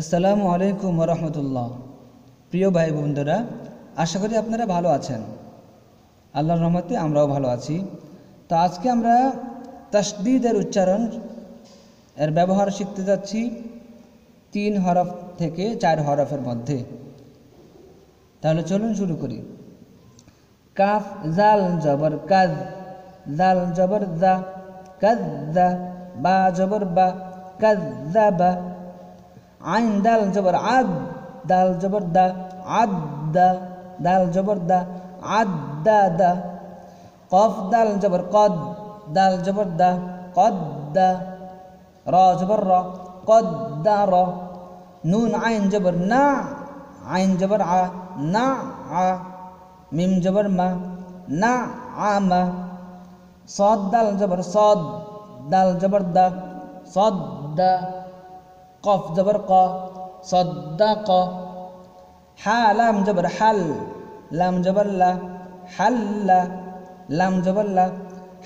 আসসালামু আলাইকুম ওয়া রাহমাতুল্লাহ। প্রিয় ভাই বন্ধুরা, আশা করি আপনারা ভালো আছেন। আল্লাহর রহমতে আমরাও ভালো আছি। তো আজকে আমরা তাসদীদের উচ্চারণ এর ব্যবহার শিখতে যাচ্ছি 3 হরফ থেকে 4 হরফের মধ্যে। তাহলে চলুন শুরু করি। কাফ জাল জবর কাজ, জাল জবর জা, কাজ্জা, বা জবর বা, কাজ্জাবা। আইন দাল জবর আদ, দাল জবর দা, আদ্দা, দাল জবর দা, আদ্দাদা। কফ দাল জবর কদ, দাল জবর দা, কদ্দা। র জবর র, কদ্দার। নুন আইন জবর না, আইন জবর আ, না আ। মিম জবর মা, না আমা। সদ দাল জবর সদ, দাল জবর দা, সদ্দা। কফ জবর ক, সদ্দাক। হা লাম জবর হাল, লাম জবর লা, হাল্লা। লাম জবর লা,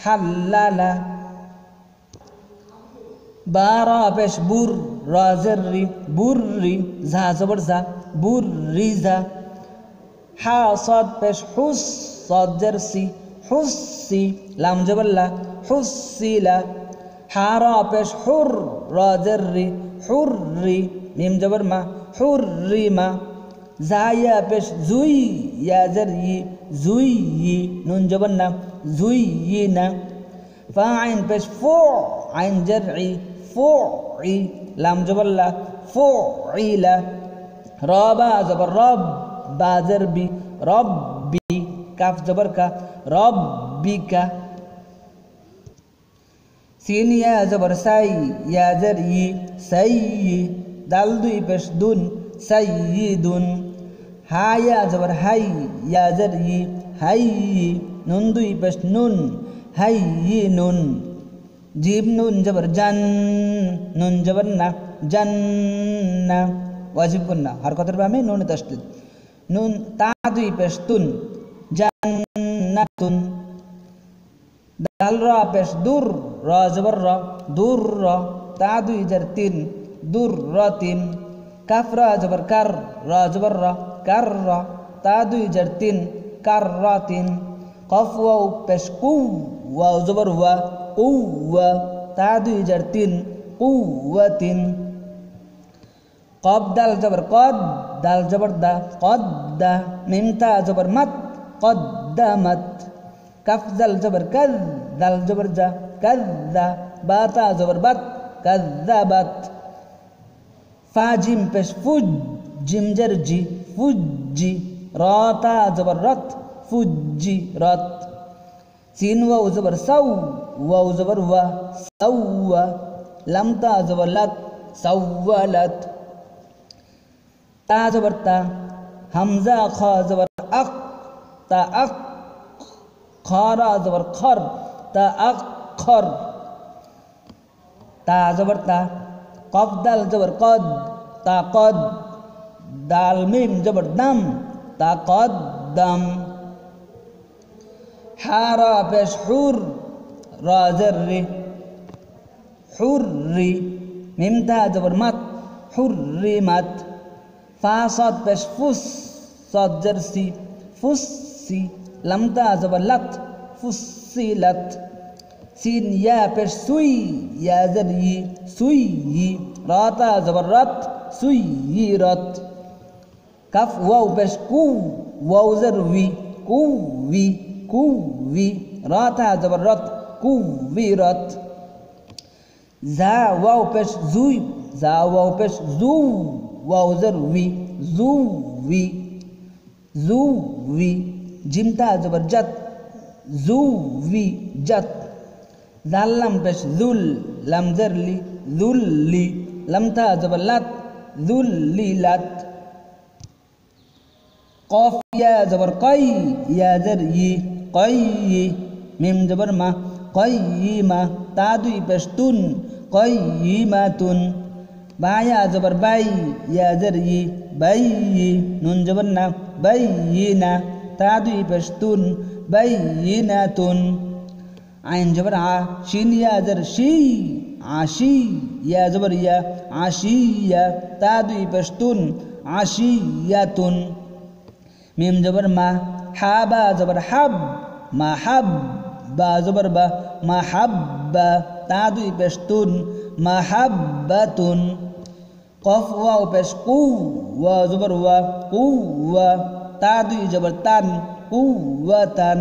হাল্লালা। বা রা পেশ বুর, রা জের রি, বুররি। ঝা জবর ঝা, বুররিজা। হা সদ পেশ হুস, সদ জের সি, হুসসি। লাম জবর লা, হুসসিলা। হা রা পেশ হুর, রা জের রি, হুররি। মিম জবর মা, হুররিমা। জা ইয়া পেশ জুই, ইয়া জের ই, জুইয়ি। নুন জবর না, জুইয়িনা। ফা আইন পেশ ফু, আইন জের ই, ফুই। লাম জবর লা, ফুইলা। র বা জবর রব, বা জের বি, রব্বি। কাফ জবর কা, রব্বিকা। সিন ইয়া জবর সাই, ইয়া জের ই, সাইয়্যি। দাল দুই পেশ দুন, সাইয়্যিদুন। হা ইয়া জবর হাই, ইয়া জের ই, হাইয়্যি। নুন দুই পেশ নুন, হাইয়্যিনুন। জিম নুন জবর জান, নুন জবর না, জান্না। ওয়াজিব গুন্না, হরকতের বামে নুন তাসদীদ। নুন তা দুই পেশ তুন, জান্নাতুন। দাল রা পেশ দুর, রা জবর র, দুরর। তা দুই জের তিন, দুররাতিন। কাফ রা জবর কার, রা জবর র, কারর। তা দুই জের তিন, কাররাতিন। কফ ওয়াও পেশ কু, ওয়াও জবর ওয়া, কুওয়া। তা দুই জের তিন, কুওয়াতিন। কফ দাল জবর কদ, দাল জবর দা, কদ্দা। মিম তা জবর মাত, কদ্দামাত। কাফ জাল জবর কাজ, দাল জবর জা, কাজ্জা। বা তা জবর বাত, কাজ্জাবাত। ফা জিম পেশ ফুজ, জিম জের জি, ফুজ্জি। র তা জবর রত, ফুজ্জি রত। সিন ওয়াও জবর সাউ, ওয়াও জবর ওয়া, সাউয়া। লাম তা জবর লাত, সাউয়ালাত। তা জবর তা, হামজা খ জবর আক, তা আক। খরা জবর খর, তা আক খর। তা জবর তা। কফ দাল জবর কদ, তা কদ। দাল মিম জবর দাম, তা কদ দাম। হা রা পেশ হুর, রা জের রি, হুররি। মিম তা জবর মাত, হুররিমাত। ফা সদ পেশ ফুস, সদ জের সি, ফুসসি। লাম তা জবর লাত, ফুসসিলাত। সিন ইয়া পেশ সুই, ইয়া জের ই, সুইয়ি। রা তা জবর রত, সুইয়িরত। কাফ ওয়াও পেশ কু, ওয়াও জের উই, কুউই, কুউই। রা তা জবর রত, কুউইরত। জা ওয়াও পেশ জুই, জা ওয়াও পেশ জু, ওয়াও জের উই, জুউই, জুউই। জিম তা জবর জাত, জুউই জাত। জাল লাম পেশ জুল, লাম জের লি, জুল্লি। লাম তা জবর লাত, জুল্লিলাত। কফ ইয়া জবর কই, ইয়া জের ই, কয়্যি। মিম জবর মা, কয়্যিমা। তা দুই পেশ তুন, কয়্যিমাতুন। বা ইয়া জবর বাই, ইয়া জের ই, বাইয়্যি। নুন জবর না, বাইয়্যিনা। তা দুই পেশ তুন, বাইয়্যিনাতুন। আইন জবর আ, শিন ইয়া জের শি, আশি ইয়া জবর ইয়া আশিয়া তা দুই পেশ তুন আশিয়াতুন মিম জবর মা হা বা জবর হাব মা হাব বা জবর বা মা হাব্বা তা দুই পেশ তুন মা হাব্বাতুন কফ ওয়াও পেশ কু ওয়া জবর ওয়া কু ওয়া তা দুই জবর তান কুওয়াতান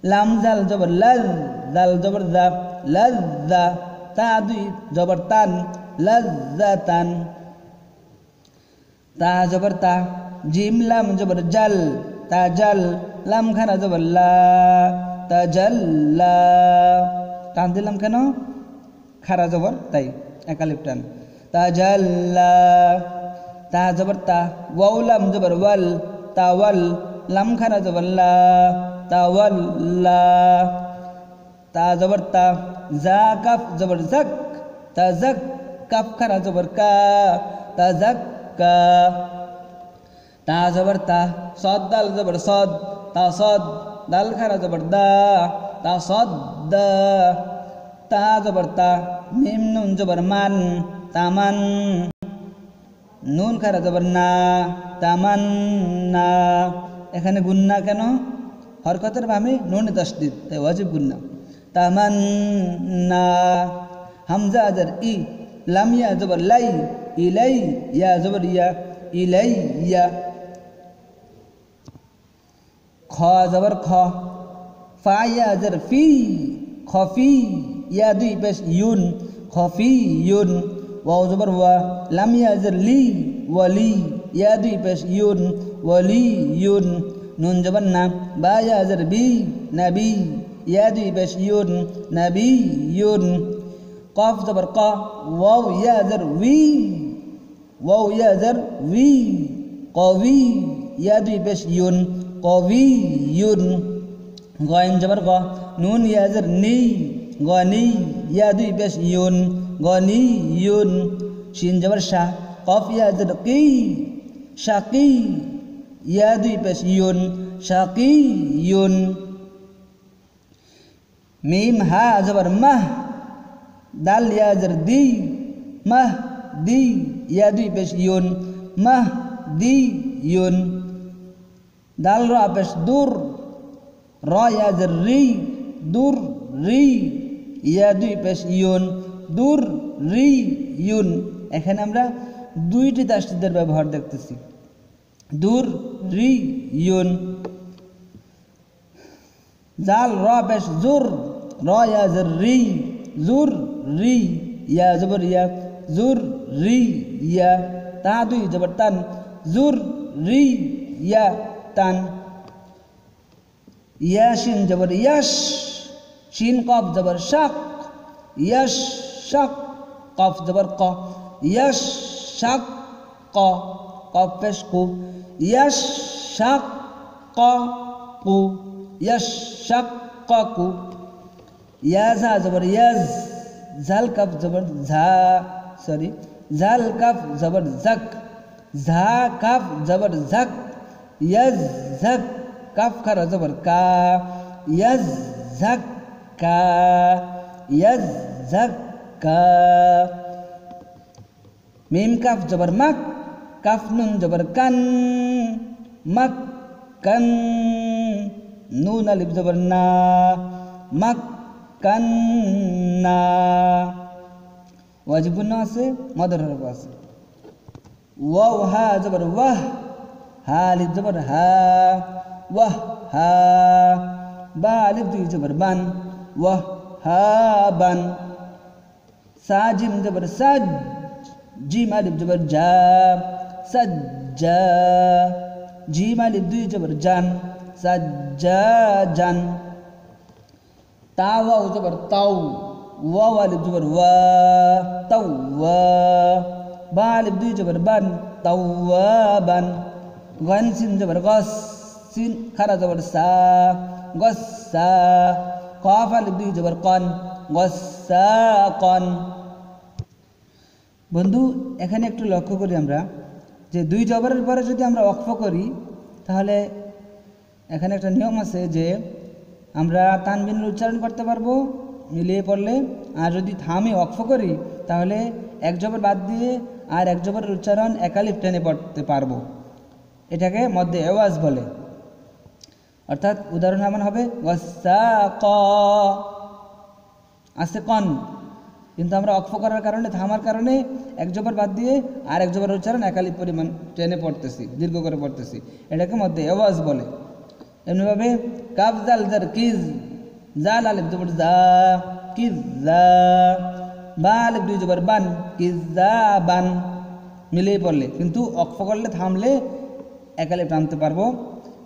লাম জাল জবর লাজ জাল জবর জা লাজ্জা তা দুই জবর তান লাজ্জাতান তা জবর তা জিম লাম জবর জাল তা জাল লাম খানা জবর লা তাজাল্লা টান দিলাম কেন খারা জবর তাই একালিপ টান তাজাল্লা তা জবর তা ওয়াও লাম জবর ওয়াল তাওয়াল লাম খানা জবর লা তাওয়াল্লা তা জবর তা জা কাফ জবর জাক তা জাক কাফ খানা জবর কা তাজাক্কা তা জবর তা সদ দাল জবর সদ তা সদ দাল খানা জবর দা তা সদ দা তা জবর তা মিম নুন জবর মান তামান নুন খারা জবর না তামান্না এখানে গুন্না কেন হরকতের বামে নুন তাসদীদ তাই ওয়াজিব গুন্না তামান্না হামজা আজার ই লাম ইয়া জবর লাই ইলাই ইয়া জবর ইয়া ইলাইয়া খ জবর খ ফা ইয়া আজার ফি খফি ইয়া দুই পেশ ইউন খফিয়ুন ওয়াও জবর ওয়া লাম ইয়া আজার লি ওয়ালি ইয়া দুই পেশ ইউন ওয়ালিয়ুন নুন জবর না বা ইয়া আজার বি নবী ইয়া দুই পেশ ইউন নবিয়ুন কফ জবর ক ওয়াও ইয়া আজার উই ওয়াও ইয়া আজার উই কওয়ি ইয়া দুই পেশ ইউন কওয়িয়ুন গয়েন জবর গ নুন ইয়া আজার নি গনি ইয়া দুই পেশ ইউন গনিয়ুন শিন জবর শা কফ ইয়া আজার কি শাকি ইয়া দুই পেশ ইউন শাকিয়ুন মিম হা জবর মাহ দাল ইয়া আজার দি মাহ দি ইয়া দুই পেশ ইউন মাহ দি ইউন দাল রা পেশ দূর র ইয়া আজার রি দূর রি ইয়া দুই পেশ ইউন দূর রি ইউন এখানে আমরা দুইটি তাসদীদের ব্যবহার দেখতেছি দূর রি ইউন জাল র পেশ জুর র ইয়া আজার রি জুর রি ইয়া জবর ইয়া জুর রি ইয়া তা দুই জবর তান জুর রি ইয়া তান ইয়া শিন জবর ইয়াশ শিন কফ জবর শাক ইয়াশ শাক কফ জবর ক ইয়াশ শাক ক কফ পেশ কু ইয়াশ শাক ক কু ইয়াশ শাক ক কু ইয়া জা জবর ইয়াজ জাল কাফ জবর ঝা সরি জাল কাফ জবর জাক ঝা কাফ জবর ঝক ইয়াজ ঝক কাফ খারা জবর কা ইয়াজ ঝক কা ইয়াজ ঝক কা মিম কাফ জবর মক কাফ নুন জবর কান মক কান নুন আলিফ জবর না মক কান্না ওয়াজিব গুন্না আছে মদর হরফ আছে ওয়াও হা জবর ওয়াহ হা আলিফ জবর হা ওয়াহ হা বা আলিফ দুই জবর বান ওয়াহ হা বান সা জিম জবর সাজ জিম আলিফ জবর জা সাজ্জা জিম আলিফ দুই জবর জান সাজ্জা জান তা ওয়াও জবর তাও ওয়াও আলিফ জবর ওয়া তাওয়া বা আলিফ দুই জবর বান তাওয়াবান গান সিন জবর গস সিন খারা জবর সা গসসা কাফ আলিফ দুই জবর কন গসাকন বন্ধু এখানে একটু লক্ষ্য করি আমরা যে দুই জবরের পরে যদি আমরা ওয়াকফ করি তাহলে এখানে একটা নিয়ম আছে যে আমরা তানবিনের উচ্চারণ করতে পারবো মিলিয়ে পড়লে, আর যদি থামে অক্ফ করি তাহলে এক জবর বাদ দিয়ে আর এক জবরের উচ্চারণ একালিফ টেনে পড়তে পারবো। এটাকে মধ্যে এওয়াজ বলে। অর্থাৎ উদাহরণ এমন হবে ওয়াসাক, আছে কন, কিন্তু আমরা অক্ফ করার কারণে, থামার কারণে এক জবর বাদ দিয়ে আর এক জবরের উচ্চারণ একালিফ পরিমাণ টেনে পড়তেছি, দীর্ঘ করে পড়তেছি, এটাকে মধ্যে এওয়াজ বলে। এমনিভাবে কাফ জাল জার কিজ, জাল আলিফ জবর জা, কিজ জা, বা আলিফ দুই জবর বান, কিজ জা বান, মিলিয়ে পড়লে, কিন্তু অক্ফ করলে থামলে একালিফ টানতে পারবো।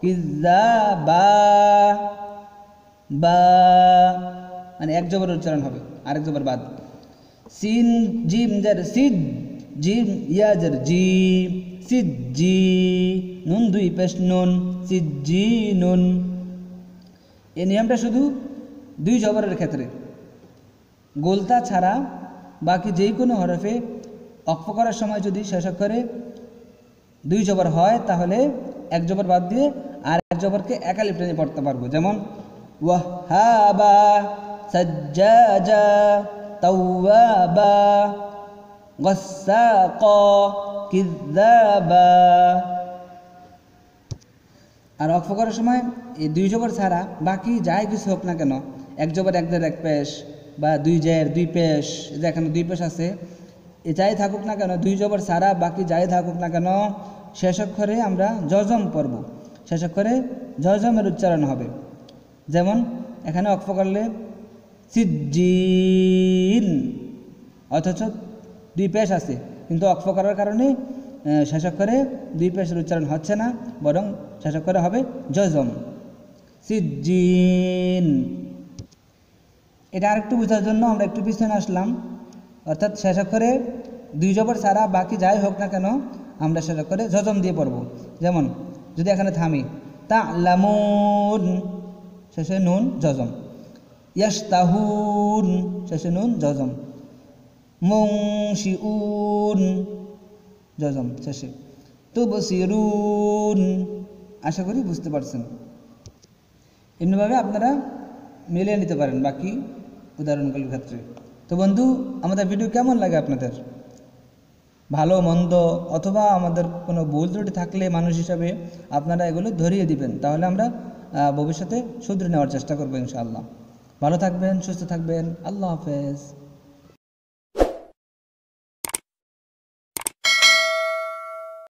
কিজ জা বা, বা মানে এক জবরের উচ্চারণ হবে, আরেক জবর বাদ। সিন জিম জার সিদ, জিম ইয়া জার জি, সিদ জি, নুন দুই পেশ নুন, সিদ জি নুন। এই নিয়মটা শুধু দুই জবরের ক্ষেত্রে, গোলতা ছাড়া বাকি যে কোনো হরফে অক্ফ করার সময় যদি শেষ অক্ষরে দুই জবর হয় তাহলে এক জবর বাদ দিয়ে আর এক জবরকে একালিফ টেনে পড়তে পারবো। যেমন ওয়াহাবা, সাজ্জাজা, তাওয়াবা, গাসসাকা, কিযাবা। আর অক্ফ করার সময় এই দুই জবর ছাড়া বাকি যাই কিছু হোক না কেন, এক জবর এক জের এক পেশ বা দুই জের দুই পেশ, যে এখানে দুই পেশ আছে, এ যাই থাকুক না কেন, দুই জবর ছাড়া বাকি যাই থাকুক না কেন, শেষ অক্ষরে আমরা জজম পড়ব, শেষ অক্ষরে জজমের উচ্চারণ হবে। যেমন এখানে অক্ফ করলে সিজ্জিন, অথচ দুই পেশ আছে, কিন্তু অক্ফ করার কারণে শেষ অক্ষরে দুই পেশের উচ্চারণ হচ্ছে না, বরং শেষ অক্ষরে হবে জজম, সিজ্জিন। এটা আরেকটু বোঝার জন্য আমরা একটু পিছনে আসলাম। অর্থাৎ শেষ অক্ষরে দুই জবর ছাড়া বাকি যাই হোক না কেন আমরা শেষ অক্ষরে জজম দিয়ে পড়ব। যেমন যদি এখানে থামি, তা'লামুন, শেষে নুন জজম, ইয়াশতাহুন, শেষে নুন জজম, মুনশিউন জজম শেষে, তুবসিরুন। আশা করি বুঝতে পারছেন। এমনিভাবে আপনারা মিলিয়ে নিতে পারেন বাকি উদাহরণগুলোর ক্ষেত্রে। তো বন্ধু, আমাদের ভিডিও কেমন লাগে আপনাদের? ভালো মন্দ অথবা আমাদের কোনো ভুল ত্রুটি থাকলে মানুষ হিসাবে আপনারা এগুলো ধরিয়ে দিবেন, তাহলে আমরা ভবিষ্যতে শুধরে নেওয়ার চেষ্টা করবো ইনশাআল্লাহ। ভালো থাকবেন, সুস্থ থাকবেন। আল্লাহ হাফেজ।